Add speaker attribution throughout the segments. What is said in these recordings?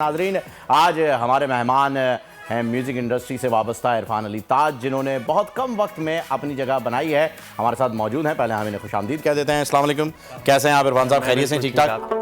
Speaker 1: नाजरीन, आज हमारे मेहमान हैं म्यूज़िक इंडस्ट्री से वाबस्ता इरफान अली ताज, जिन्होंने बहुत कम वक्त में अपनी जगह बनाई है। हमारे साथ मौजूद हैं। पहले हम इन्हें खुशामदीद कह देते हैं। अस्सलाम वालेकुम, कैसे हैं आप इरफान साहब? खैरियत से? ठीक ठाक।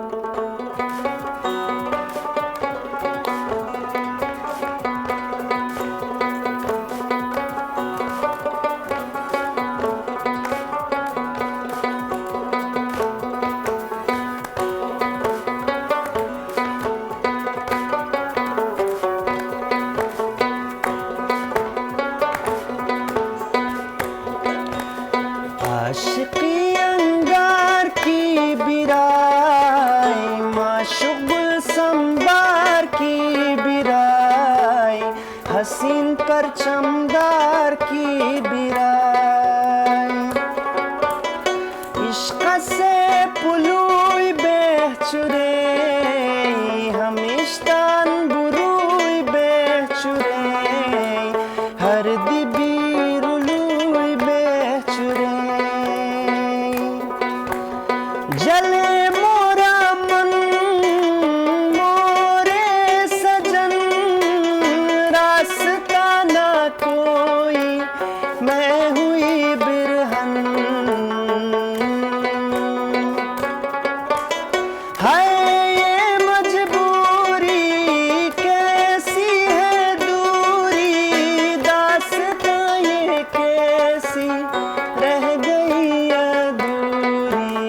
Speaker 2: आशिकी अंगार की बिराई, माशुक गुल संबार की बिराई, हसीन पर चमदार की बिराई, इश्क से पुलुई बेचुरे हमेशतान बुरुई बेचुरे हर दिबी रुलुई बेचुरे जले मोरा मन मोरे सजन रास्ता ना कोई मैं हुई बिरहन हाय ये मजबूरी कैसी है दूरी दास्तां ये कैसी रह गई अधूरी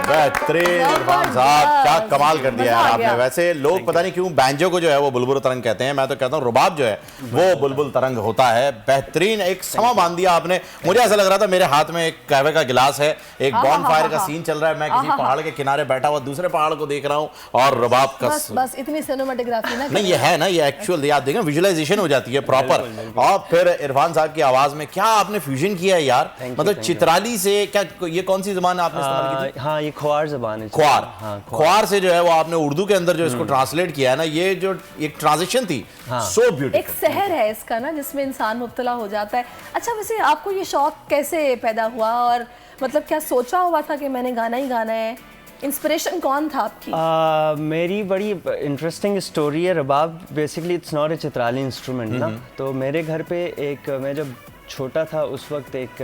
Speaker 1: बेहतरीन इरफान साहब, क्या कमाल कर दिया यार आपने। वैसे लोग पता नहीं क्यों बैंजो को जो है वो बुलबुल तरंग कहते हैं, मैं तो कहता हूँ रुबाब जो है वो बुलबुल तरंग होता है। बेहतरीन एक समा बांध दिया आपने। मुझे ऐसा लग रहा था मेरे हाथ में एक कहवे का गिलास है, एक बॉन फायर का सीन चल रहा है, मैं किसी पहाड़ के किनारे बैठा हुआ दूसरे पहाड़ को देख रहा हूँ और रुबाब का
Speaker 3: बस इतनी सिनेमेटोग्राफी ना
Speaker 1: नहीं, ये है ना, ये एक्चुअल आप देखें विजुअलाइजेशन हो जाती है प्रॉपर। और फिर इरफान साहब की आवाज में क्या आपने फ्यूजन किया है यार, मतलब चित्राली से क्या, ये कौन सी जबान आपने इस्तेमाल की थी?
Speaker 2: हाँ, ये ख्वार ज़बान है।
Speaker 1: ख्वार,
Speaker 2: हाँ,
Speaker 1: ख्वार से जो है वो आपने उर्दू के अंदर जो इसको ट्रांसलेट किया है ना, ये जो एक ट्रांजिशन थी, सो ब्यूटीफुल।
Speaker 3: एक शहर है इसका ना जिसमें इंसान मुब्तला हो जाता है। अच्छा, वैसे आपको ये शौक कैसे पैदा हुआ और मतलब क्या सोचा हुआ था कि मैंने गाना ही गाना है? इंस्पिरेशन कौन था आपकी?
Speaker 2: मेरी बड़ी इंटरेस्टिंग स्टोरी है। Rabab basically it's not a Chitrali instrument ना। तो मेरे घर पे एक, मैं जब छोटा था उस वक्त एक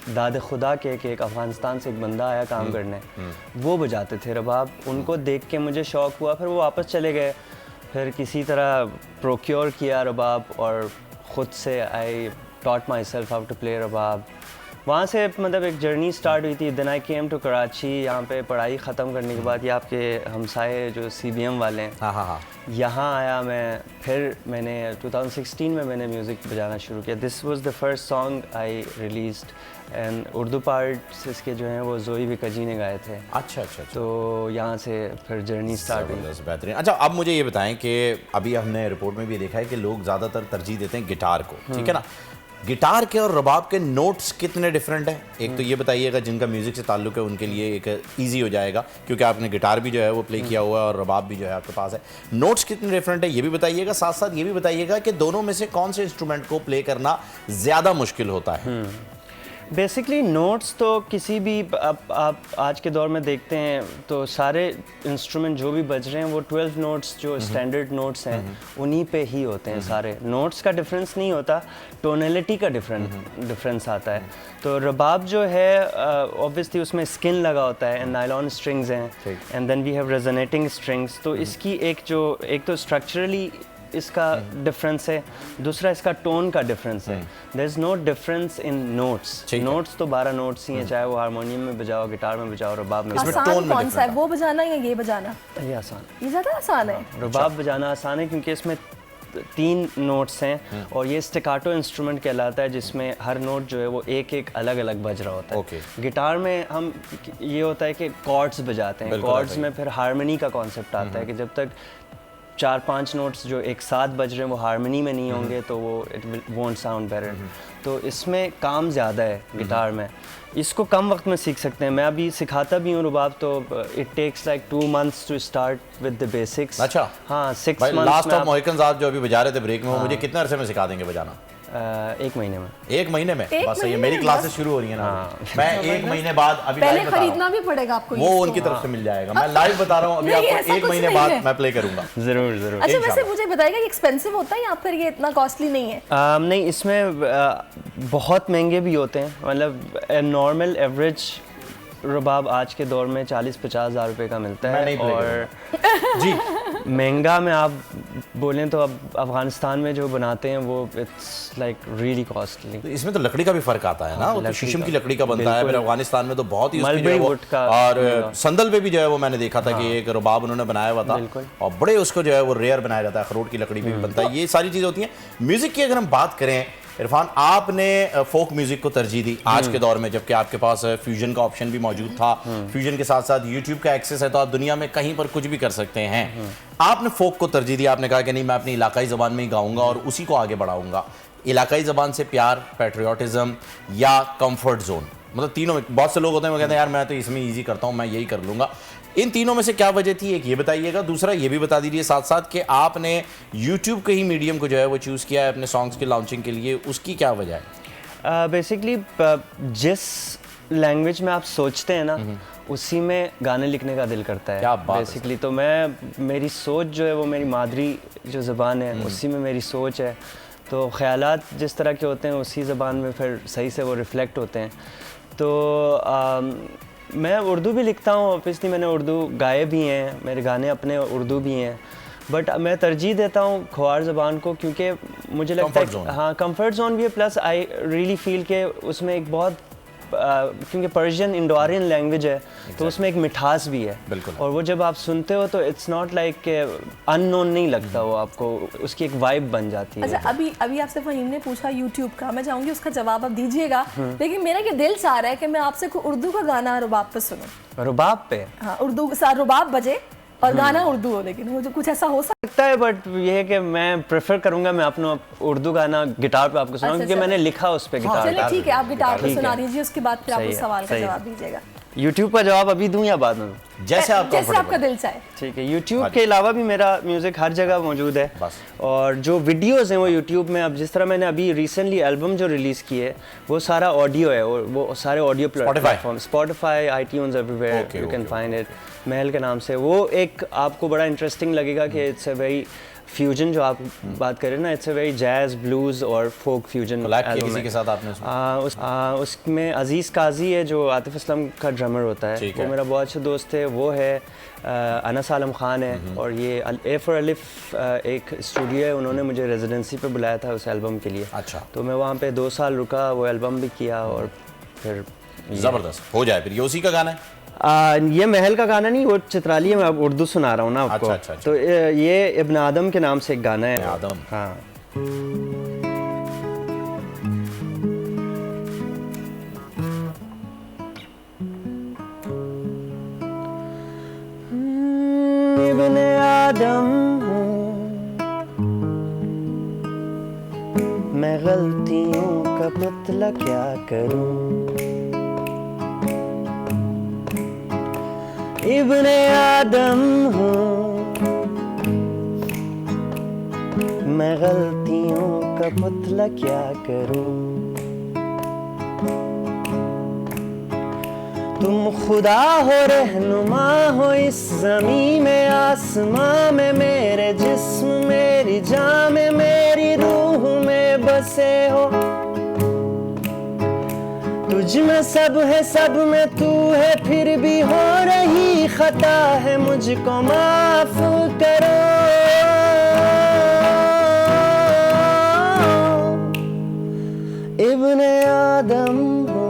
Speaker 2: दाद खुदा के एक अफ़गानिस्तान से एक बंदा आया काम करने, वो बजाते थे रबाब। उनको देख के मुझे शौक़ हुआ, फिर वो वापस चले गए। फिर किसी तरह प्रोक्योर किया रबाब और ख़ुद से I taught myself how to play rabab. वहाँ से मतलब एक जर्नी स्टार्ट हुई थी। Then I came to Karachi. यहाँ पे पढ़ाई ख़त्म करने के बाद ये आपके हमसाए जो CBM वाले हैं, हाँ, यहाँ आया मैं। फिर मैंने 2016 में मैंने म्यूज़िक बजाना शुरू किया। This was the first song I released and Urdu parts इसके जो हैं वो जोई विकाजी ने गाए थे।
Speaker 1: अच्छा।
Speaker 2: तो यहाँ से फिर जर्नी स्टार्ट हुई।
Speaker 1: बेहतरीन। अच्छा, अब मुझे ये बताएं कि अभी हमने रिपोर्ट में भी देखा है कि लोग ज़्यादातर तरजीह देते हैं गिटार को, ठीक है ना। गिटार के और रबाब के नोट्स कितने डिफरेंट हैं? एक तो ये बताइएगा, जिनका म्यूज़िक से ताल्लुक़ है उनके लिए एक इजी हो जाएगा, क्योंकि आपने गिटार भी जो है वो प्ले किया हुआ है और रबाब भी जो है आपके पास है। नोट्स कितने डिफरेंट है ये भी बताइएगा। साथ साथ ये भी बताइएगा कि दोनों में से कौन से इंस्ट्रूमेंट को प्ले करना ज़्यादा मुश्किल होता है।
Speaker 2: बेसिकली नोट्स तो किसी भी आप आज के दौर में देखते हैं तो सारे इंस्ट्रूमेंट जो भी बज रहे हैं वो 12 नोट्स जो स्टैंडर्ड नोट्स हैं उन्हीं पे ही होते हैं। सारे नोट्स का डिफरेंस नहीं होता, टोनैलिटी का डिफरेंस आता है। तो रबाब जो है ऑब्वियसली उसमें स्किन लगा होता है एंड नायलॉन स्ट्रिंग्स हैं and then we have resonating strings. तो इसकी एक तो स्ट्रक्चरली इसका डिफरेंस है, दूसरा इसका टोन का डिफरेंस है। There is no difference in notes. Notes तो 12 नोट्स ही हैं, चाहे वो हारमोनियम में बजाओ, गिटार में बजाओ, रबाब में।
Speaker 3: इसमें टोन में कौन सा है, वो बजाना या ये बजाना?
Speaker 2: ये आसान,
Speaker 3: ये ज़्यादा आसान है।
Speaker 2: रबाब बजाना आसान है क्योंकि इसमें 3 नोट्स हैं और ये स्टिकाटो इंस्ट्रूमेंट कहलाता है, जिसमें हर नोट जो है वो एक अलग अलग बज रहा होता है। गिटार में हम ये होता है कि कॉर्ड्स बजाते हैं, कॉर्ड्स में फिर हारमोनी का कॉन्सेप्ट आता है कि जब तक 4-5 नोट्स जो एक साथ बज रहे हैं वो हारमोनी में नहीं होंगे तो वो इट वोंट साउंड बेटर। तो इसमें काम ज़्यादा है गिटार में, इसको कम वक्त में सीख सकते हैं। मैं अभी सिखाता भी हूँ रुबाब, तो it takes like 2 months to start with the basics.
Speaker 1: अच्छा,
Speaker 2: हाँ 6 months।
Speaker 1: लास्ट ऑफ मोहिकन साहब जो अभी बजा रहे थे ब्रेक में, वो मुझे कितने अरसे में सिखा देंगे बजाना?
Speaker 2: 1 महीने में।
Speaker 1: 1 महीने में?
Speaker 3: एक
Speaker 1: बस ये
Speaker 3: महीने
Speaker 1: मेरी
Speaker 3: में
Speaker 1: क्लासेस
Speaker 3: बस?
Speaker 1: शुरू हो रही है ना, मैं 1 महीने बाद अभी
Speaker 3: पहले
Speaker 1: लाइव बता रहा हूँ,
Speaker 3: खरीदना भी पड़ेगा आपको
Speaker 1: वो
Speaker 3: इसको।
Speaker 1: उनकी तरफ से मिल जाएगा। मैं लाइव बता रहा हूँ, अभी
Speaker 3: नहीं,
Speaker 1: आपको
Speaker 3: ऐसा
Speaker 1: 1
Speaker 3: कुछ
Speaker 1: महीने
Speaker 3: नहीं
Speaker 1: बाद
Speaker 3: है।
Speaker 1: मैं प्ले करूंगा।
Speaker 2: ज़रूर ज़रूर।
Speaker 3: अच्छा, वैसे
Speaker 1: इंशाल्लाह।
Speaker 3: मुझे बताइएगा कि एक्सपेंसिव होता है या फिर ये इतना कॉस्टली नहीं है?
Speaker 2: नहीं, इसमें बहुत महंगे भी होते हैं, मतलब नॉर्मल एवरेज रुबाब आज के दौर में 40-50 हज़ार रुपये का मिलता
Speaker 1: मैं
Speaker 2: है।
Speaker 1: नहीं play
Speaker 2: और
Speaker 1: जी,
Speaker 2: महंगा में आप बोलें तो अब अफ़गानिस्तान में जो बनाते हैं वो इट्स लाइक रियली कॉस्टली।
Speaker 1: तो इसमें तो लकड़ी का भी फर्क आता है ना, वो तो
Speaker 2: लकड़ी
Speaker 1: शीशम
Speaker 2: का।
Speaker 1: की लकड़ी का बनता है, फिर अफगानिस्तान में तो बहुत ही उसकी जो है
Speaker 2: मलबरी
Speaker 1: वो,
Speaker 2: वुड का।
Speaker 1: और संदल पे भी जो है वो मैंने देखा था कि एक रुबाब उन्होंने बनाया हुआ था,
Speaker 2: बिल्कुल।
Speaker 1: और बड़े उसको जो है वो रेयर बनाया जाता है, अखरोट की लकड़ी पे भी बनता है। ये सारी चीज़ें होती हैं। म्यूज़िक की अगर हम बात करें इरफान, आपने फोक म्यूजिक को तरजीह दी आज के दौर में, जबकि आपके पास फ्यूजन का ऑप्शन भी मौजूद था, फ्यूजन के साथ साथ यूट्यूब का एक्सेस है, तो आप दुनिया में कहीं पर कुछ भी कर सकते हैं। आपने फोक को तरजीह दी, आपने कहा कि नहीं, मैं अपनी इलाकाई ज़बान में ही गाऊंगा और उसी को आगे बढ़ाऊंगा। इलाकाई ज़बान से प्यार, पैट्रियोटिज्म या कंफर्ट जोन, मतलब तीनों में बहुत से लोग होते हैं वो कहते हैं यार मैं तो इसमें ईजी करता हूँ, मैं यही कर लूँगा। इन तीनों में से क्या वजह थी, एक ये बताइएगा, दूसरा ये भी बता दीजिए साथ साथ कि आपने यूट्यूब के ही मीडियम को जो है वो चूज़ किया है अपने सॉन्ग्स के लॉन्चिंग के लिए, उसकी क्या वजह है?
Speaker 2: बेसिकली जिस लैंग्वेज में आप सोचते हैं ना, उसी में गाने लिखने का दिल करता है।
Speaker 1: क्या बात है।
Speaker 2: बेसिकली तो मेरी सोच जो है वो मेरी मादरी जो ज़बान है उसी में मेरी सोच है, तो ख़यालात जिस तरह के होते हैं उसी ज़बान में फिर सही से वो रिफ़्लेक्ट होते हैं। तो मैं उर्दू भी लिखता हूँ, ऑब्वियसली मैंने उर्दू गाए भी हैं, मेरे गाने अपने उर्दू भी हैं, बट मैं तरजीह देता हूँ ख्वार ज़बान को, क्योंकि मुझे लगता है कि हाँ कंफर्ट जोन भी है, प्लस आई रियली फील के उसमें एक बहुत क्योंकि पर्शियन इंडो आर्यन लैंग्वेज है तो उसमें एक मिठास भी है।
Speaker 1: बिल्कुल।
Speaker 2: और वो जब आप सुनते हो तो इट्स नॉट लाइक अननोन नहीं लगता, वो आपको उसकी एक वाइब बन जाती है।
Speaker 3: अच्छा, अभी आपसे फहीम ने पूछा यूट्यूब का, मैं चाहूंगी उसका जवाब आप दीजिएगा, लेकिन मेरा ये दिल चाह रहा है कि मैं आपसे कोई उर्दू का गाना रुबाब पे सुनूं।
Speaker 2: रुबाब पे?
Speaker 3: हाँ, उर्दू रुबाब बजे और गाना उर्दू हो, लेकिन वो जो कुछ ऐसा हो
Speaker 2: सकता है, बट ये है कि मैं प्रेफर करूंगा मैं अपना उर्दू गाना गिटार पे आपको सुनाऊं, क्योंकि मैंने लिखा उस पे गिटार।
Speaker 3: चलिए ठीक है, आप गिटार पे
Speaker 2: ठीक
Speaker 3: सुना
Speaker 2: है।
Speaker 3: दीजिए, उसके बाद फिर आप
Speaker 2: सही
Speaker 3: उस
Speaker 2: है,
Speaker 3: सवाल का
Speaker 2: सही है।
Speaker 3: जवाब दीजिएगा।
Speaker 2: यूट्यूब का जवाब अभी दूं या बाद में?
Speaker 1: जैसे
Speaker 3: आपका दिल चाहे।
Speaker 2: ठीक है। यूट्यूब के अलावा भी मेरा म्यूज़िक हर जगह मौजूद है
Speaker 1: बस।
Speaker 2: और जो वीडियोज़ हैं वो यूट्यूब में, अब जिस तरह मैंने अभी रिसेंटली एल्बम जो रिलीज़ की है वो सारा ऑडियो है, और वो सारे audio platform, Spotify, iTunes, everywhere you can find it, महल के नाम से। वो एक आपको बड़ा इंटरेस्टिंग लगेगा कि इट्स अ वेरी फ्यूजन जो आप बात कर रहे हैं ना, it's a very jazz, blues और फोक फ्यूजन
Speaker 1: किसी के साथ आपने
Speaker 2: उसमें अजीज़ काजी है जो आतिफ असलम का ड्रमर होता है, वो मेरा बहुत अच्छा दोस्त है, वो है अनस आलम खान है, और ये ए फॉर अलिफ एक स्टूडियो है, उन्होंने मुझे रेजिडेंसी पे बुलाया था उस एल्बम के लिए।
Speaker 1: अच्छा।
Speaker 2: तो मैं वहाँ पे 2 साल रुका, वो एल्बम भी किया और फिर
Speaker 1: ज़बरदस्त हो जाए। फिर ये उसी का गाना है?
Speaker 2: ये महल का गाना नहीं, वो चित्राली है, मैं अब उर्दू सुना रहा हूँ ना आपको।
Speaker 1: अच्छा।
Speaker 2: तो ये इब्न आदम के नाम से एक गाना है।
Speaker 1: आदम।
Speaker 2: हाँ। इब्न आदम हूँ मैं, गलतियों का पुतला क्या करूँ। इब्ने आदम हूँ मैं, गलतियों का पुतला क्या करूँ। तुम खुदा हो, रहनुमा हो इस ज़मीं में आसमां में, मेरे जिस्म मेरी जान में मेरी रूह में बसे हो। तुझ में सब है, सब में तू है, फिर भी हो रही खता है, मुझको माफ करो। इब्ने आदम हूँ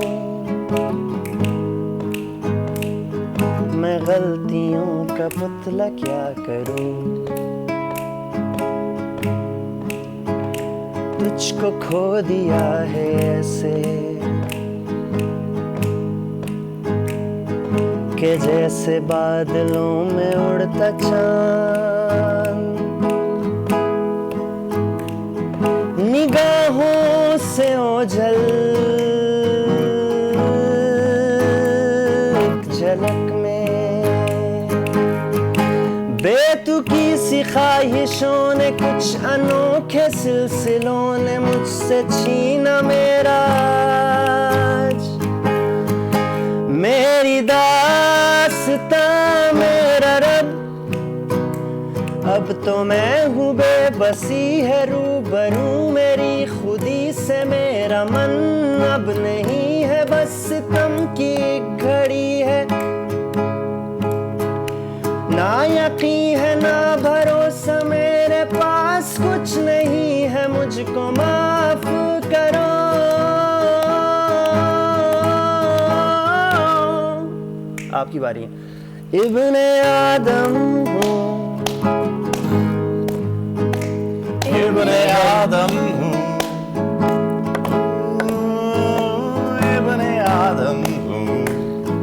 Speaker 2: मैं, गलतियों का पुतला क्या करूँ। तुझको खो दिया है ऐसे कि जैसे बादलों में उड़ता चांद, निगाहों से ओझल एक झलक में, बेतुकी सी ख्वाहिशों ने कुछ कुछ अनोखे सिलसिलों ने मुझसे छीना मेरा आज। मेरी दास्तां मेरा रब, अब तो मैं हूँ बेबसी है रूबरू मेरी खुदी से मेरा मन। अब नहीं है बस सितम की घड़ी है, ना यकीन है ना भरोसा मेरे पास कुछ नहीं है, मुझको माफ करो। आपकी बारी है। इब्ने आदम हूँ,
Speaker 1: इब्ने आदम हूँ, इब्ने आदम हूँ,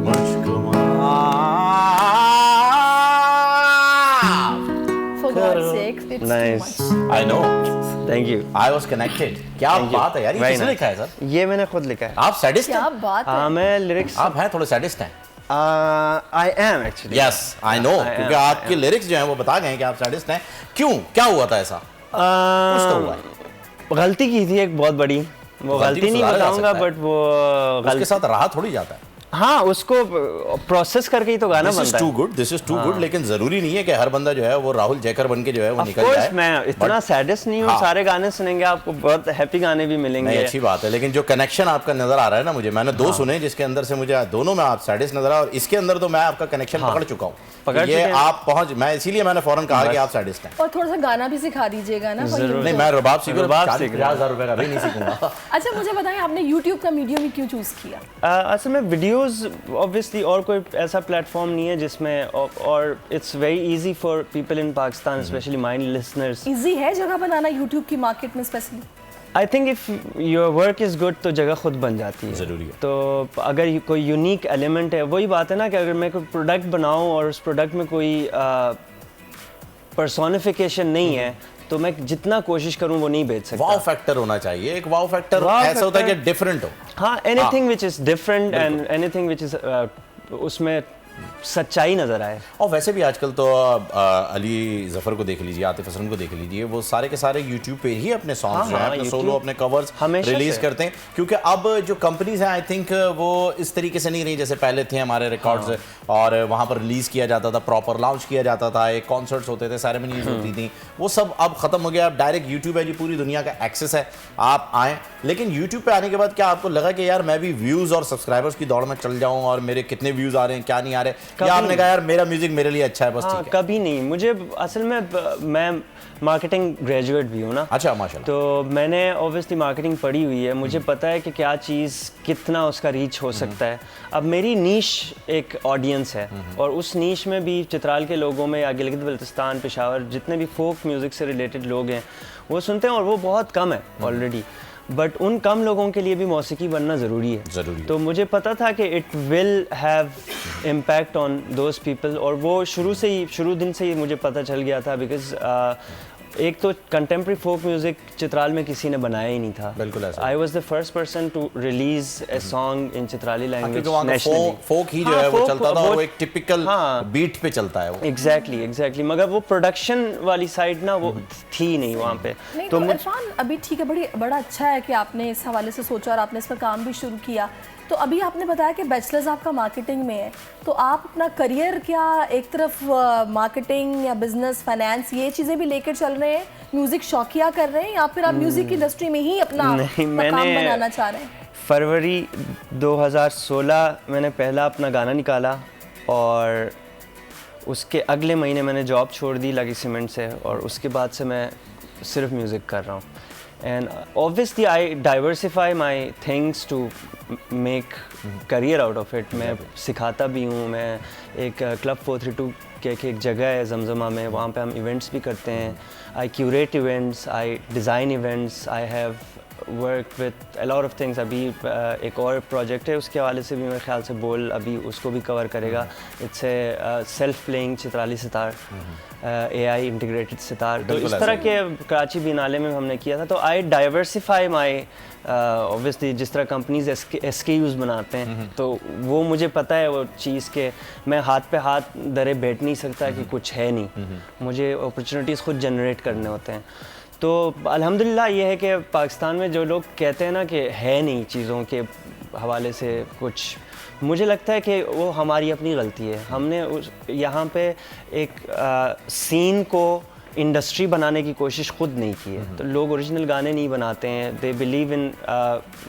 Speaker 1: मुझको माफ
Speaker 3: For God's sake, it's too
Speaker 2: Nice.
Speaker 3: much.
Speaker 1: I know.
Speaker 2: Thank you.
Speaker 1: I was connected. क्या
Speaker 2: Thank you.
Speaker 1: बात है यार, ये
Speaker 2: Very
Speaker 1: किसने
Speaker 2: nice.
Speaker 1: लिखा है सर?
Speaker 2: ये मैंने खुद लिखा है।
Speaker 1: आप सैडिस्ट
Speaker 3: क्या
Speaker 1: हैं?
Speaker 3: बात है।
Speaker 2: हाँ, मैं लिरिक्स
Speaker 1: आप हैं थोड़े सैडिस्ट हैं?
Speaker 2: I am actually.
Speaker 1: Yes I know,
Speaker 2: I
Speaker 1: क्योंकि
Speaker 2: am,
Speaker 1: आपके लिरिक्स जो हैं वो बता गए हैं कि आप सैडिस्ट हैं। क्यों, क्या हुआ था ऐसा? कुछ तो हुआ है।
Speaker 2: गलती की थी एक बहुत बड़ी, वो
Speaker 1: गलती
Speaker 2: गलती
Speaker 1: को
Speaker 2: नहीं
Speaker 1: सुधारा जा
Speaker 2: बताऊंगा
Speaker 1: सकता है।
Speaker 2: बट वो
Speaker 1: उसके साथ रहा थोड़ी जाता है।
Speaker 2: हाँ, उसको प्रोसेस करके ही तो गाना
Speaker 1: दिस इज
Speaker 2: बनता
Speaker 1: टू
Speaker 2: है।
Speaker 1: Good, this is too good, लेकिन जरूरी नहीं है कि हर बंदा जो है वो राहुल जयकर बन के जो है वो
Speaker 2: ऑफ
Speaker 1: निकल जाए।
Speaker 2: कोर्स मैं इतना सैडेस्ट नहीं हूँ,
Speaker 1: हाँ।
Speaker 2: सारे गाने सुनेंगे आपको बहुत हैप्पी गाने भी
Speaker 1: नहीं,
Speaker 2: मिलेंगे।
Speaker 1: अच्छी बात है, लेकिन जो कनेक्शन आपका नजर आ रहा है ना मुझे, मैंने दो सुने जिसके अंदर से मुझे दोनों में आप सैडिस्ट नजर आए, और इसके अंदर तो मैं आपका कनेक्शन पकड़ चुका हूँ।
Speaker 2: पकड़
Speaker 1: ये
Speaker 2: चुके हैं।
Speaker 1: आप पहुंच, मैं इसीलिए मैंने फौरन कहा कि आप सैडिस्ट हैं।
Speaker 3: और थोड़ा सा गाना भी सिखा दीजिएगा ना। for
Speaker 2: जरूर।
Speaker 3: YouTube।
Speaker 1: नहीं, मैं रबाब सीखूं,
Speaker 2: रबाब
Speaker 1: 40,000 रुपए का भी नहीं सीखूंगा।
Speaker 3: अच्छा मुझे बताएं, आपने YouTube का मीडियम ही क्यों चूज किया?
Speaker 2: असल में वीडियोस ऑब्वियसली और कोई ऐसा प्लेटफॉर्म नहीं है जिसमें, और it's very easy for people in Pakistan specially my listeners.
Speaker 3: Easy है जगह बनाना YouTube की मार्केट में specially?
Speaker 2: I think if your work is good तो जगह खुद बन जाती है।
Speaker 1: ज़रूरी है।
Speaker 2: तो अगर कोई यूनिक एलिमेंट है, वही बात है ना कि अगर मैं कोई प्रोडक्ट बनाऊं और उस प्रोडक्ट में कोई पर्सोनिफिकेशन नहीं है तो मैं जितना कोशिश करूं वो नहीं बेच सकता।
Speaker 1: वाव फैक्टर होना चाहिए, एक वाव फैक्टर
Speaker 2: Wow
Speaker 1: ऐसा होता है कि
Speaker 2: factor।
Speaker 1: डिफरेंट हो।
Speaker 2: हाँ, anything which is different and anything which is उसमें सच्चाई नजर आए।
Speaker 1: और वैसे भी आजकल तो अली जफर को देख लीजिए, आतिफ असलम को देख लीजिए, वो सारे के सारे यूट्यूब पे ही अपने सॉन्ग्स जो हैं, अपने सोलो, अपने कवर्स रिलीज करते हैं, क्योंकि अब जो कंपनीज हैं आई थिंक वो इस तरीके से नहीं रही जैसे पहले थे हमारे रिकॉर्ड्स, और वहाँ पर रिलीज किया जाता था, प्रॉपर लॉन्च किया जाता था, एक कॉन्सर्ट्स होते थे, सेरेमनीज होती थी, वो सब अब खत्म हो गया। अब डायरेक्ट यूट्यूब है जी, पूरी दुनिया का एक्सेस है, आप आएँ। लेकिन यूट्यूब पे आने के बाद क्या आपको लगा कि यार मैं भी व्यूज़ और सब्सक्राइबर्स की दौड़ में चल जाऊँ और मेरे कितने व्यूज़ आ रहे हैं, क्या नहीं आ रहे, या आपने कहा यार मेरा म्यूजिक मेरे लिए अच्छा है बस?
Speaker 2: हाँ,
Speaker 1: ठीक है।
Speaker 2: कभी नहीं। मुझे असल में मैं मार्केटिंग ग्रेजुएट भी हूँ ना।
Speaker 1: अच्छा, माशाल्लाह।
Speaker 2: तो मैंने ऑब्वियसली मार्केटिंग पढ़ी हुई है, मुझे पता है कि क्या चीज़ कितना उसका रीच हो सकता है। अब मेरी नीश एक ऑडियंस है, और उस नीश में भी चित्राल के लोगों में या गिलगित बल्तिस्तान, पेशावर, जितने भी फोक म्यूज़िक से रिलेटेड लोग हैं वो सुनते हैं, और वो बहुत कम है ऑलरेडी। बट उन कम लोगों के लिए भी मौसीकी बनना ज़रूरी है।
Speaker 1: ज़रूरी है।
Speaker 2: तो मुझे पता था कि it will have impact on those people, और वो शुरू दिन से ही मुझे पता चल गया था। बिकॉज एक तो कंटेम्प्रेरी फोक म्यूजिक चित्राल में किसी ने बनाया ही नहीं था।
Speaker 1: बिल्कुल ऐसा।
Speaker 2: I was the first person to release a song in Chitrali language
Speaker 1: क्योंकि वहाँ का
Speaker 2: नेशनली।
Speaker 1: फोक ही जो है वो चलता था, वो एक टिपिकल बीट पे चलता है वो।
Speaker 2: एग्जैक्टली। मगर वो प्रोडक्शन वाली साइड ना वो थी नहीं वहाँ पे।
Speaker 3: नहीं तो इरफान, अभी ठीक है, बड़ा अच्छा है कि आपने इस हवाले से सोचा और आपने इस पर काम भी शुरू किया। तो अभी आपने बताया कि बैचलर्स आपका मार्केटिंग में है, तो आप अपना करियर क्या एक तरफ मार्केटिंग या बिजनेस, फाइनेंस, ये चीज़ें भी लेकर चल रहे हैं, म्यूज़िक शौकिया कर रहे हैं, या फिर आप म्यूज़िक इंडस्ट्री में ही अपना मकाम बनाना चाह रहे हैं?
Speaker 2: फरवरी 2016 मैंने पहला अपना गाना निकाला, और उसके अगले महीने मैंने जॉब छोड़ दी लगी सीमेंट से, और उसके बाद से मैं सिर्फ म्यूज़िक कर रहा हूँ। And obviously I diversify my things to make career out of it. मैं सिखाता भी हूँ, मैं एक क्लब 432 के एक जगह है जमजमा में, वहाँ पे हम इवेंट्स भी करते हैं। I curate events, I design events, I have work with a lot of things. अभी एक और प्रोजेक्ट है, उसके हवाले से भी मेरे ख्याल से बोल अभी उसको भी कवर करेगा। It's a self playing Chitrali sitar, AI integrated sitar. तो इस तरह के कराची बिनाले में हमने किया था। तो आई डाइवर्सिफाई माई ऑब्वियसली, जिस तरह कंपनीज SKUs बनाते हैं, तो वो मुझे पता है वो चीज़ के मैं हाथ पे हाथ धरे बैठ नहीं सकता कि कुछ है नहीं, मुझे अपॉर्चुनिटीज़ खुद जनरेट करने होते हैं। तो अल्हम्दुलिल्लाह ये है कि पाकिस्तान में जो लोग कहते हैं ना कि है नहीं चीज़ों के हवाले से कुछ, मुझे लगता है कि वो हमारी अपनी गलती है। हमने यहाँ पे एक सीन को इंडस्ट्री बनाने की कोशिश खुद नहीं की है। तो लोग ओरिजिनल गाने नहीं बनाते हैं, दे बिलीव इन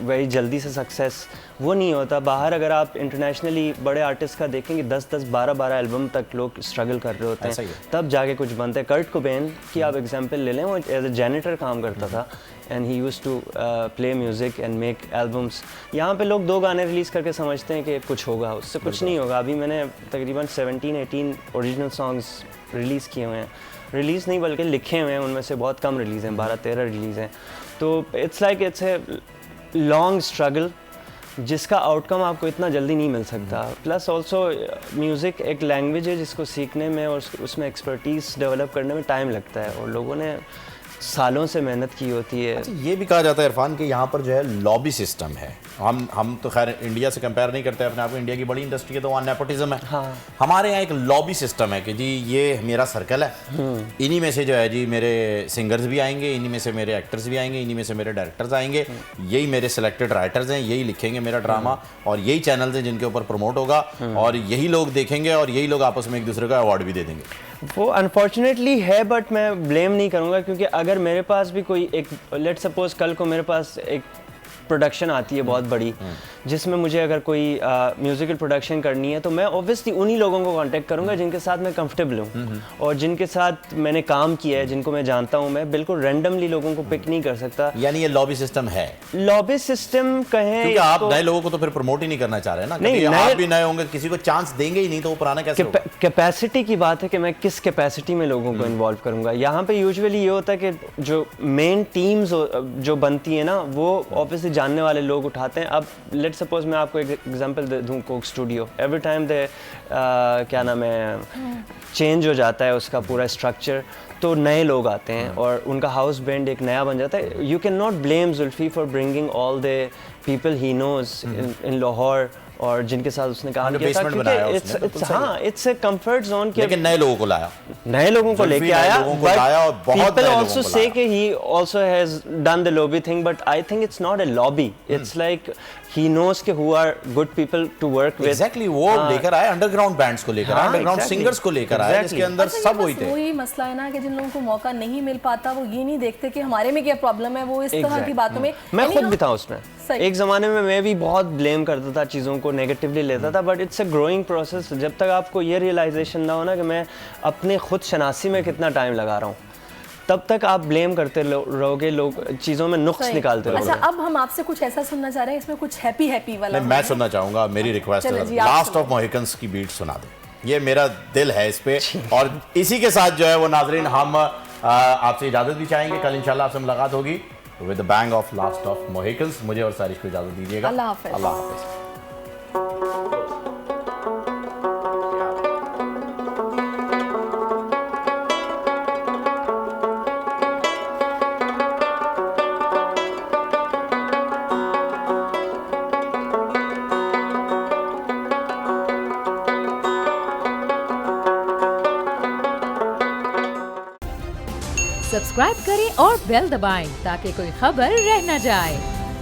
Speaker 2: वेरी जल्दी से सक्सेस, वो नहीं होता। बाहर अगर आप इंटरनेशनली बड़े आर्टिस्ट का देखेंगे 10-10, 12-12 एल्बम तक लोग स्ट्रगल कर रहे होते हैं, तब जाके कुछ बनते हैं। कर्ट कोबेन की आप एग्जांपल ले लें, वो एज ए जैनिटर काम करता था and he used to play music and make albums. यहाँ पे लोग 2 गाने रिलीज़ करके समझते हैं कि कुछ होगा, उससे कुछ नहीं होगा। अभी मैंने तकरीबन 17-18 ओरिजिनल सॉन्ग्स रिलीज़ किए हुए हैं, रिलीज़ नहीं बल्कि लिखे हुए हैं, उनमें से बहुत कम रिलीज़ हैं, 12-13 रिलीज़ हैं। तो it's like it's a long struggle जिसका आउटकम आपको इतना जल्दी नहीं मिल सकता। प्लस ऑल्सो म्यूज़िक एक लैंग्वेज है जिसको सीखने में और उसमें एक्सपर्टीज़ डेवलप करने में टाइम लगता है, और लोगों ने सालों से मेहनत की होती है।
Speaker 1: अच्छा, ये भी कहा जाता है इरफान कि यहाँ पर जो है लॉबी सिस्टम है। हम तो खैर इंडिया से कंपेयर नहीं करते अपने आप को, इंडिया की बड़ी इंडस्ट्री है तो वहाँ नेपोटिज्म है।
Speaker 2: हाँ।
Speaker 1: हमारे यहाँ एक लॉबी सिस्टम है कि जी ये मेरा सर्कल है, इन्हीं में से जो है जी मेरे सिंगर्स भी आएंगे, इन्हीं में से मेरे एक्टर्स भी आएंगे, इन्हीं में से मेरे डायरेक्टर्स आएंगे, यही मेरे सिलेक्टेड राइटर्स हैं, यही लिखेंगे मेरा ड्रामा, और यही चैनल्स हैं जिनके ऊपर प्रमोट होगा, और यही लोग देखेंगे, और यही लोग आपस में एक दूसरे को अवार्ड भी दे देंगे।
Speaker 2: वो अनफॉर्चुनेटली है, बट मैं ब्लेम नहीं करूँगा, क्योंकि अगर मेरे पास भी कोई एक लेट सपोज कल को मेरे पास एक प्रोडक्शन आती है बहुत बड़ी, जिसमें मुझे अगर कोई म्यूज़िकल प्रोडक्शन करनी है, तो मैं ऑब्वियसली उन्हीं लोगों को कांटेक्ट करूंगा जिनके साथ मैं कंफर्टेबल हूँ और जिनके साथ मैंने काम किया है, जिनको मैं जानता हूँ। मैं बिल्कुल रैंडमली लोगों को पिक नहीं कर सकता।
Speaker 1: यानी ये लॉबी सिस्टम है।
Speaker 2: लॉबी सिस्टम कहें,
Speaker 1: क्योंकि आप नए लोगों को तो फिर प्रमोट ही नहीं करना चाह रहे हैं ना। नहीं, आप भी नए होंगे, किसी को चांस देंगे ही नहीं, तो वो पुराना कैसे होगा?
Speaker 2: कैपेसिटी की बात है कि मैं किस कैपेसिटी में लोगों को इन्वॉल्व करूंगा। यहाँ पे यूजुअली ये होता है कि जो मेन टीम्स जो बनती है ना, वो ऑब्वियसली जानने वाले लोग उठाते हैं। अब लेट सपोज मैं आपको एक एग्जांपल दे दूं, कोक स्टूडियो, एवरी टाइम दे क्या नाम है, चेंज हो जाता है उसका पूरा स्ट्रक्चर, तो नए लोग आते हैं और उनका हाउस बैंड एक नया बन जाता है। You can not blame Zulfi for bringing all the people he knows in Lahore और जिनके साथ उसने काम किया था, क्योंकि इट्स ए कंफर्ट जोन।
Speaker 1: लेकिन नए लोगों को लाया,
Speaker 2: नए लोगों को लेके आया,
Speaker 1: और बहुत
Speaker 2: people also say कि he also has done the lobby thing, but I think it's not a lobby. It's like he knows कि who are good people to work with.
Speaker 1: Exactly, वो लेकर आए अंडरग्राउंड बैंड्स को लेकर आए, underground singers को लेकर आए, जिसके अंदर सब वही थे।
Speaker 3: वही मसला है ना कि जिन लोगों को मौका नहीं मिल पाता, वो ये नहीं देखते कि हमारे में क्या प्रॉब्लम है, वो इस तरह की बातों में।
Speaker 2: मैं खुद भी था उसमें, एक ज़माने में मैं भी बहुत ब्लेम करता था, चीज़ों को नेगेटिवली लेता था, but it's a growing process. जब तक आपको ये रियलाइजेशन ना हो ना कि मैं अपने खुद शनासी में कितना टाइम लगा रहा हूँ, तब तक आप ब्लेम करते रहोगे, लोग चीज़ों में नुक्स निकालते रहोगे।
Speaker 3: अच्छा, अब हम आपसे कुछ ऐसा सुनना चाह रहे हैं, इसमें कुछ हैप्पी वाला।
Speaker 1: मैं सुनना चाहूँगा, मेरी रिक्वेस्ट है, लास्ट ऑफ मोहिकन्स की बीट सुना दे, ये मेरा दिल है इस पे। और इसी के साथ जो है वो नाजरीन, हम आपसे इजाज़त भी चाहेंगे, कल इंशाल्लाह आपसे मुलाकात होगी with the bang of last of Mohicans. मुझे और सारिश को इजाज़त दीजिएगा।
Speaker 3: अल्लाह हाफ़िज़।
Speaker 1: अल्लाह हाफ़िज़।
Speaker 4: सब्सक्राइब करें और बेल दबाएं ताकि कोई खबर रह न जाए।